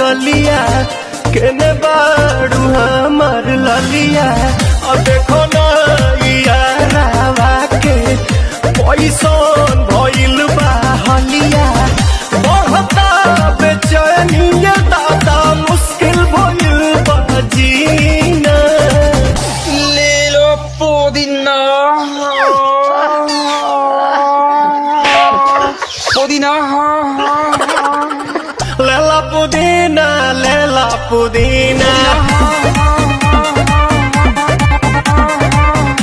गलिया केने बाड़ू हमार ललिया। और देखो ना यारावा के पैसन भइल बा हलिया। बढ़ता बेचैनिया दादा मुश्किल भइल बा जीना। ले लो पुदीना पुदीना लेला पुदीना लेला पुदीना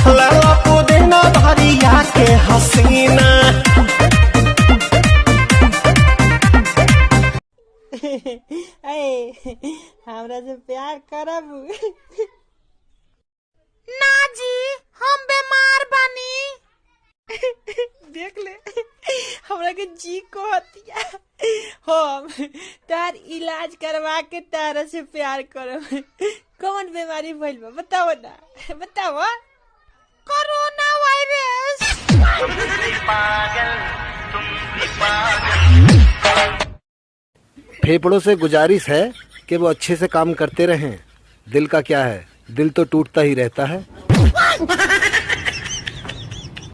लेला पुदीना भरिया के हसीना। हमरा से प्यार करब? ना जी हम बीमार बानी। देख ले हमरा के जी कहतिया। हम तार इलाज करवा के तारा से प्यार करब। कौन बीमारी भइल बा बताओ ना, बताओ। Corona virus. फेफड़ों से गुजारिश है कि वो अच्छे से काम करते रहें। दिल का क्या है, दिल तो टूटता ही रहता है।